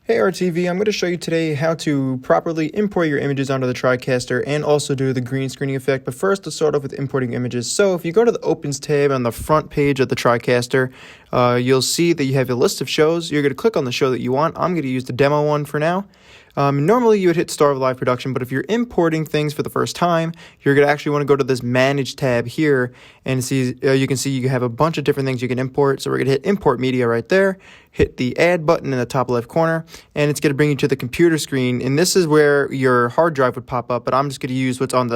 Hey RTV, I'm going to show you today how to properly import your images onto the TriCaster and also do the green screening effect. But first, let's start off with importing images. So if you go to the Opens tab on the front page of the TriCaster, you'll see that you have a list of shows. You're going to click on the show that you want. I'm going to use the demo one for now. Normally you would hit Start Live Production, but if you're importing things for the first time, you're going to actually want to go to this Manage tab here and see. You can see you have a bunch of different things you can import. So we're going to hit Import Media right there, hit the Add button in the top left corner, and it's going to bring you to the computer screen. And this is where your hard drive would pop up, but I'm just going to use what's in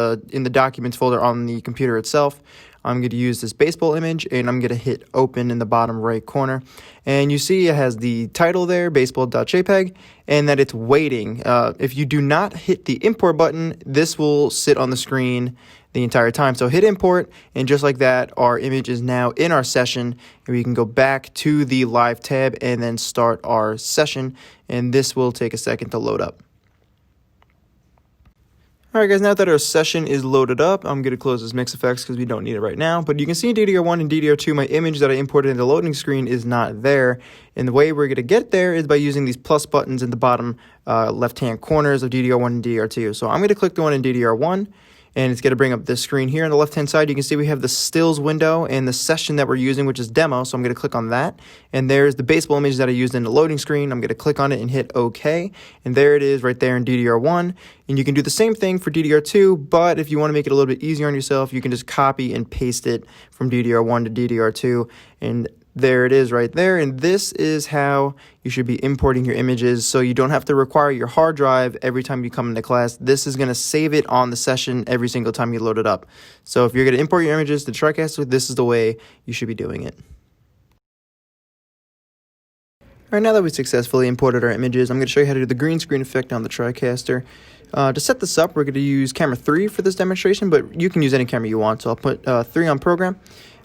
the Documents folder on the computer itself. I'm going to use this baseball image, and I'm going to hit Open in the bottom right corner. And you see it has the title there, baseball.jpg, and that it's waiting. If you do not hit the import button, this will sit on the screen the entire time. So hit import, and just like that, our image is now in our session, and we can go back to the live tab and then start our session, and this will take a second to load up. Alright guys, now that our session is loaded up, I'm going to close this mix effects because we don't need it right now. But you can see in DDR1 and DDR2, my image that I imported in the loading screen is not there. And the way we're going to get there is by using these plus buttons in the bottom left-hand corners of DDR1 and DDR2. So I'm going to click the one in DDR1. And it's going to bring up this screen here on the left-hand side. You can see we have the stills window and the session that we're using, which is demo. So I'm going to click on that. And there's the baseball image that I used in the loading screen. I'm going to click on it and hit OK. And there it is right there in DDR1. And you can do the same thing for DDR2, but if you want to make it a little bit easier on yourself, you can just copy and paste it from DDR1 to DDR2. And there it is right there, and this is how you should be importing your images so you don't have to require your hard drive every time you come into class. This is going to save it on the session every single time you load it up. So if you're going to import your images to TriCaster, this is the way you should be doing it. Alright, now that we successfully imported our images, I'm going to show you how to do the green screen effect on the TriCaster. To set this up, we're going to use camera 3 for this demonstration, but you can use any camera you want. So I'll put 3 on program.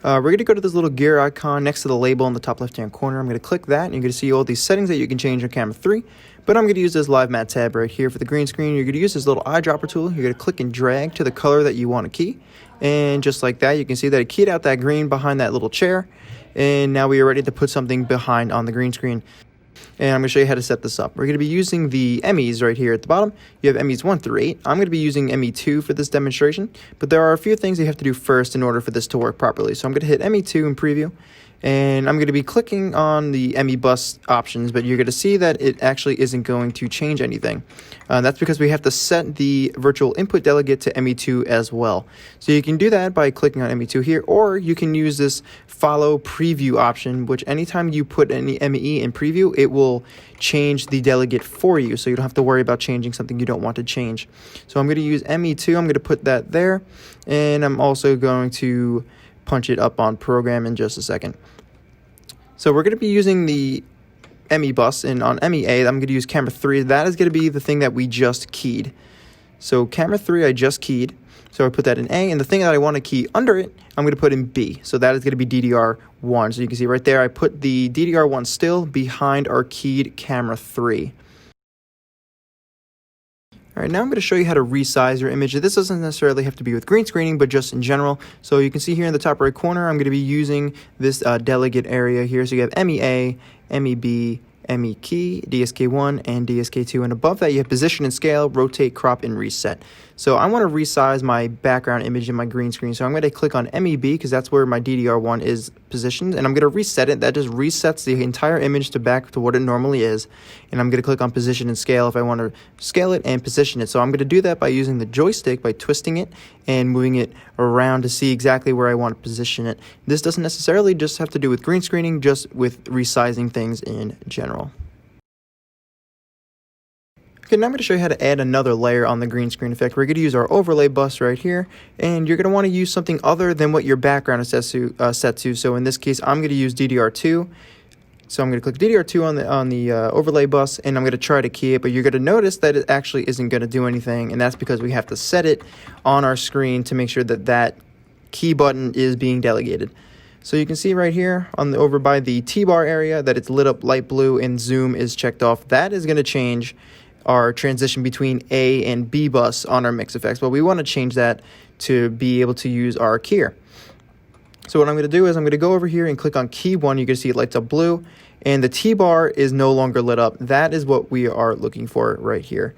We're going to go to this little gear icon next to the label in the top left-hand corner. I'm going to click that, and you're going to see all these settings that you can change on camera 3. But I'm going to use this live matte tab right here for the green screen. You're going to use this little eyedropper tool. You're going to click and drag to the color that you want to key. And just like that, you can see that it keyed out that green behind that little chair. And now we are ready to put something behind on the green screen. And I'm going to show you how to set this up. We're going to be using the MEs right here at the bottom. You have MEs 1 through 8. I'm going to be using ME2 for this demonstration, but there are a few things you have to do first in order for this to work properly. So I'm going to hit ME2 in preview, and I'm going to be clicking on the ME bus options, but you're going to see that it actually isn't going to change anything. That's because we have to set the virtual input delegate to ME2 as well. So you can do that by clicking on ME2 here, or you can use this follow preview option, which anytime you put any ME in preview, it will change the delegate for you, so you don't have to worry about changing something you don't want to change. So I'm going to use ME2. I'm going to put that there, and I'm also going to punch it up on program in just a second. So we're going to be using the ME bus, and on MEA, I'm going to use camera 3. That is going to be the thing that we just keyed. So camera 3, I just keyed. So I put that in A, and the thing that I want to key under it, I'm going to put in B. So that is going to be DDR1. So you can see right there, I put the DDR1 still behind our keyed camera 3. Alright, now I'm going to show you how to resize your image. This doesn't necessarily have to be with green screening, but just in general. So you can see here in the top right corner, I'm going to be using this delegate area here. So you have MEA, MEB, ME key, DSK1, and DSK2, and above that you have position and scale, rotate, crop, and reset. So I want to resize my background image in my green screen, so I'm going to click on MEB because that's where my DDR1 is positioned, and I'm going to reset it. That just resets the entire image to back to what it normally is, and I'm going to click on position and scale if I want to scale it and position it. So I'm going to do that by using the joystick, by twisting it and moving it around to see exactly where I want to position it. This doesn't necessarily just have to do with green screening, just with resizing things in general. Okay, now I'm going to show you how to add another layer on the green screen effect. We're going to use our overlay bus right here, and you're going to want to use something other than what your background is set to. So in this case, I'm going to use DDR2. So I'm going to click DDR2 on the overlay bus, and I'm going to try to key it, but you're going to notice that it actually isn't going to do anything, and that's because we have to set it on our screen to make sure that that key button is being delegated. So you can see right here over by the T-bar area that it's lit up light blue and zoom is checked off. That is going to change our transition between A and B bus on our mix effects, but we want to change that to be able to use our keyer. So what I'm going to do is I'm going to go over here and click on key 1. You can see it lights up blue, and the T-bar is no longer lit up. That is what we are looking for right here.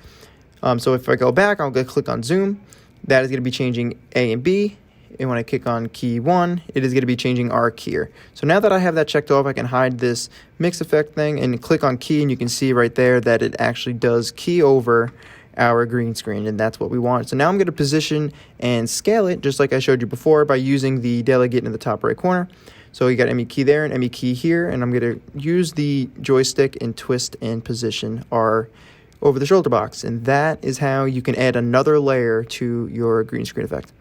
So if I go back, I'm going to click on zoom. That is going to be changing A and B. And when I click on key 1, it is going to be changing our keyer. So now that I have that checked off, I can hide this mix effect thing and click on key, and you can see right there that it actually does key over our green screen, and that's what we want. So now I'm going to position and scale it just like I showed you before by using the delegate in the top right corner. So you got ME key there and ME key here, and I'm going to use the joystick and twist and position our over the shoulder box, and that is how you can add another layer to your green screen effect.